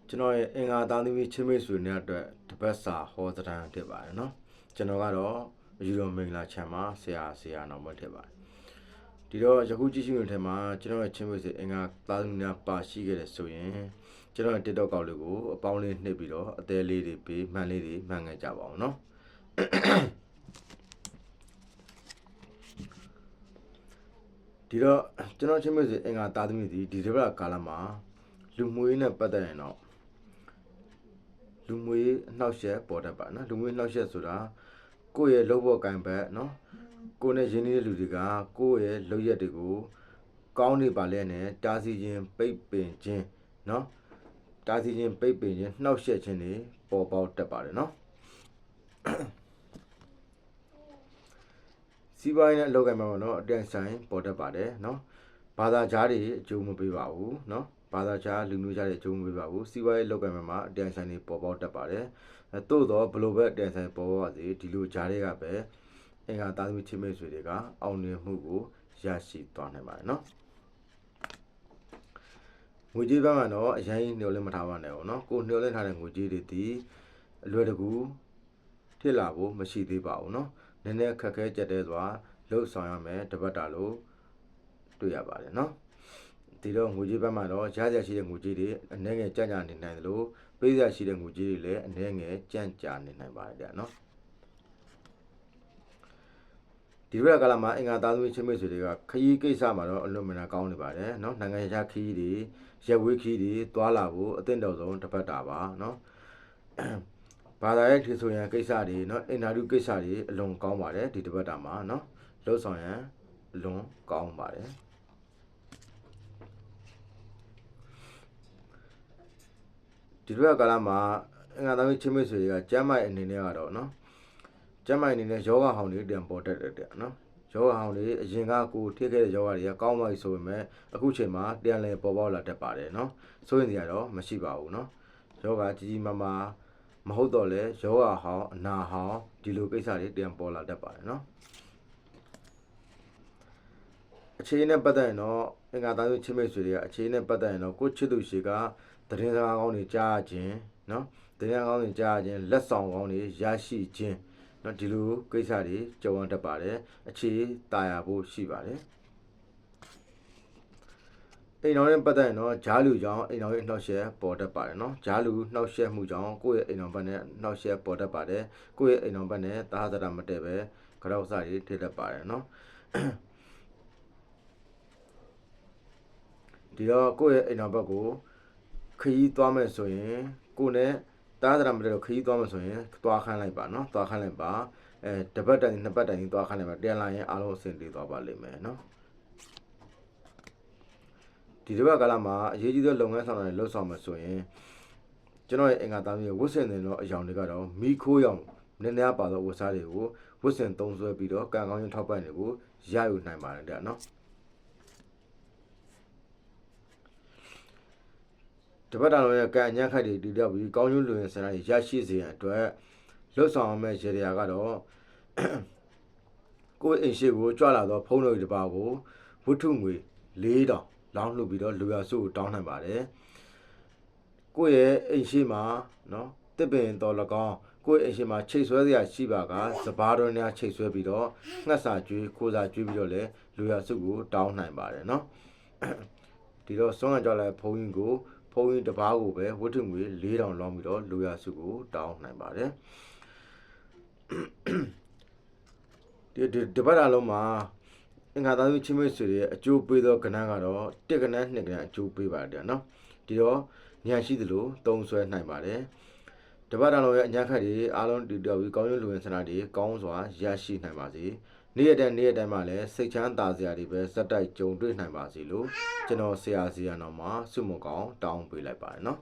ကျွန်တော်ရဲ့အင်္ဂါသားသမီးချင်းမိတ်ဆွေတွေအတွက်တပတ်စာဟောတဲ့တန်းဖြစ်ပါတယ်နော်ကျွန်တော်ကတော့ယူရိုမင်္ဂလာချမ်းမှာဆရာတော်မဖြစ်ပါတယ်ဒီတော့ယခုကြည့်ရှုနေတဲ့မှာကျွန်တော်ရဲ့ချင်းမိတ်ဆွေအင်္ဂါသားသမီးများပါရှိခဲ့တယ်ဆိုရင်ကျွန်တော်ရဲ့ TikTok ကောက်လေးကိုအပေါင်းလေးနှိပ်ပြီးတော့အသေးလေးတွေပေးမှန်လေးတွေမှန်ခဲ့ကြပါအောင်နော်ဒီတော့ကျွန်တော်ချင်းမိတ်ဆွေအင်္ဂါသားသမီးတွေဒီတစ်ပတ်ကာလမှာလူမှုရေးနဲ့ပတ်သက်ရင်တော့လူမှုရေးအနှောက်အယှက်ပေါ်တတ်ပါနော်လူမှုရေးအနှောက်အယှက်ဆိုတာကိုယ့်ရဲ့လုပ်ဖို့ကံဘက်နော်ကိုယ်နဲ့ရင်းနှီးတဲ့လူတွေကကိုယ့်ရဲ့လုပ်ရက်တွေကိုကောင်းနေပါလဲနဲ့တားဆီးခြင်းပိတ်ပင်ခြင်းနော်တားဆီးခြင်းပိတ်ပင်ခြင်းနှောက်ယှက်ခြင်းတွေပေါ်ပေါက်တတ်ပါတယ်နော်စီးပွားရေးနဲ့အလုပ်ကိုင်မှာပေါ့နော်အတန်ဆိုင်ပေါ်တတ်ပါတယ်နော်ဘာသာကြားတွေအကျိုးမပေးပါဘူးနော်ဘာသာခြားလူမျိုးခြားတွေအကျုံးမပေးပါဘူးစီးပွားရေးလုပ်ကိုင်မှာအတန်ဆိုင်တွေပေါ်ပေါက်တတ်ပါတယ်သို့တော့ဘလို့ပဲအတန်ဆိုင်ပေါ်ပေါက်ပါစေဒီလိုကြားတွေကပဲအင်္ဂါသားသမီးချင်းမိတ်ဆွေတွေကအောင်မြင်မှုကိုရရှိသွားနိုင်ပါတယ်နော်ငွေကြေးဘက်မှာတော့အရင်ညှို့လင့်မထားပါနဲ့ပေါ့နော်ကိုညှို့လင့်ထားတဲ့ငွေကြေးတွေဒီအလွယ်တကူဖြစ်လာဖို့မရှိသေးပါဘူးနော်နည်းနည်းခက်ခဲကြက်တဲစွာလှုပ်ဆောင်ရမယ်တပတ်တာလို့တွေ့ရပါတယ်နော်ဒီတော့ငွေကြေးဘက်မှာတော့ရရှိတဲ့ငွေကြေးတွေအနည်းငယ်ကြံ့ကြာနေနိုင်တယ်လို့ပေးရရှိတဲ့ငွေကြေးတွေလည်းအနည်းငယ်ကြံ့ကြာနေနိုင်ပါတယ်ဗျာနော်ဒီဘက်ကလာမှာအင်္ဂါသားသမီးချင်းမိတ်ဆွေတွေကခရီးကိစ္စမှာတော့အလွန်မနာကောင်းနေပါတယ်နော်နိုင်ငံခြားခရီးတွေရက်ဝေးခရီးတွေသွားလာဖို့အသင့်တော်ဆုံးတစ်ပတ်တာပါနော်ဘာသာရေးထီဆိုရန်ကိစ္စတွေနော်အင်တာဗျူးကိစ္စတွေအလွန်ကောင်းပါတယ်ဒီတစ်ပတ်တာမှာနော်လှုပ်ဆောင်ရန်အလွန်ကောင်းပါတယ်ဒီဘက်ကလာမှာအင်္ဂါသားသမီးချင်းမိတ်ဆွေတွေကကျမ်းမာရေးအနေနဲ့ကတော့နော်ကျမ်းမာရေးအနေနဲ့ယောဂဟောင်းတွေပြန်ပေါ်တတ်တယ်နော်ယောဂဟောင်းတွေအရင်ကကိုထိခဲ့တဲ့ယောဂတွေကကောင်းသွားပြီဆိုပေမဲ့အခုချိန်မှာပြန်လည်ပေါ်ပေါက်လာတတ်ပါတယ်နော်စိုးရင်စရာတော့မရှိပါဘူးနော်ယောဂကြီးကြီးမားမားမဟုတ်တော့လေယောဂဟောင်းအနာဟောင်းဒီလိုကိစ္စတွေပြန်ပေါ်လာတတ်ပါတယ်နော်အခြေအနေနဲ့ပတ်သက်ရင်တော့အင်္ဂါသားသမီးချင်းမိတ်ဆွေတွေကအခြေအနေနဲ့ပတ်သက်ရင်တော့ကိုချစ်သူရှိကသတင်းစကားကောင်းတွေကြားခြင်းနော်သတင်းကောင်းတွေကြားခြင်းလက်ဆောင်ကောင်းတွေရရှိခြင်းနော်ဒီလိုကိစ္စတွေကြုံရတတ်ပါတယ်အခြေတာယာဖို့ရှိပါတယ်အိမ်တော်နဲ့ပတ်သက်ရင်တော့ဂျားလူကြောင့်အိမ်တော်ရဲ့နှောက်ယှက်ပေါ်တတ်ပါတယ်နော်ဂျားလူနှောက်ယှက်မှုကြောင့်ကိုယ့်ရဲ့အိမ်တော်ဘက်နဲ့နှောက်ယှက်ပေါ်တတ်ပါတယ်ကိုယ့်ရဲ့အိမ်တော်ဘက်နဲ့သာသနာမတည့်ပဲကြောက်စားတွေထိတတ်ပါတယ်နော်ဒီတော့ကိုယ့်ရဲ့အိမ်တော်ဘက်ကိုခရီးသွားမယ်ဆိုရင်ကိုယ်နဲ့တားသရာမလို့ခရီးသွားမယ်ဆိုရင်သွားခိုင်းလိုက်ပါနော်သွားခိုင်းလိုက်ပါတပတ်တိုင်နှစ်ပတ်တိုင်သွားခိုင်းလိုက်ပါပြန်လာရင်အားလုံးအဆင်ပြေသွားပါလိမ့်မယ်နော်ဒီတစ်ပတ်ကာလမှာအရေးကြီးသောလုပ်ငန်းဆောင်တာတွေလှုပ်ဆောင်မယ်ဆိုရင်ကျွန်တော်ရဲ့အင်္ဂါသားမျိုးဝတ်ဆင်နေသောအယောင်တွေကတော့မိခိုးရောင်နည်းနည်းပါသောဝတ်စားတွေကိုဝတ်ဆင်သုံးစွဲပြီးတော့ကံကောင်းခြင်းထောက်ပံ့တွေကိုရယူနိုင်ပါတယ်တဲ့နော်တပတ်တာလုံးရဲ့ကံအညံ့ခိုက်တွေတည်တောက်ပြီးကောင်းကျိုးလူရင်ဆန္ဒရရှိစေရန်အတွက်လှုပ်ဆောင်ရမယ့်ရေရာကတော့ကိုယ့်အိမ်ရှိကိုကြွလာသောဖုံးတော်တစ်ပါးကိုဝတ္ထုငွေ4000လောင်းလှုပ်ပြီးတော့လူရစုကိုတောင်းနိုင်ပါတယ်ကိုယ့်ရဲ့အိမ်ရှိမှာနော်တစ်ပင်တော်၎င်းကိုယ့်အိမ်ရှိမှာချိတ်ဆွဲစရာရှိပါကစပားတော်များချိတ်ဆွဲပြီးတော့ငှက်စာကျွေးခိုးစာကျွေးပြီးတော့လေလူရစုကိုတောင်းနိုင်ပါတယ်နော်ဒီတော့စွန့်ကြလိုက်ဖုံးရင်ကိုဖုံးရင်တစ်ပါးကိုပဲဝတ္ထုငွေ4000လောင်းပြီးတော့လူရစုကိုတောင်းနိုင်ပါတယ်ဒီပတ်တာလုံးမှာအင်္ဂါသားချင်းမိတ်ဆွေတွေအကျိုးပေးသောကဏ္ဍကတော့1ကဏ္ဍ2ကဏ္ဍအကျိုးပေးပါတယ်နော်ဒီတော့ဉာဏ်ရှိသလိုသုံးဆွဲနိုင်ပါတယ်တပတ်တာလုံးရဲ့အညာခက်တွေအားလုံးတည်တောက်ပြီးကောင်းကျိုးလူဝင်ဆန္ဒတွေကောင်းစွာရရှိနိုင်ပါစေနေ့ရက်တိုင်းမှာလည်းစိတ်ချမ်းသာစရာတွေပဲစက်တိုက်ကြုံတွေ့နိုင်ပါစေလို့ကျွန်တော်ဆရာတော်မှာဆုမွန်ကောင်းတောင်းပေးလိုက်ပါတယ်နော်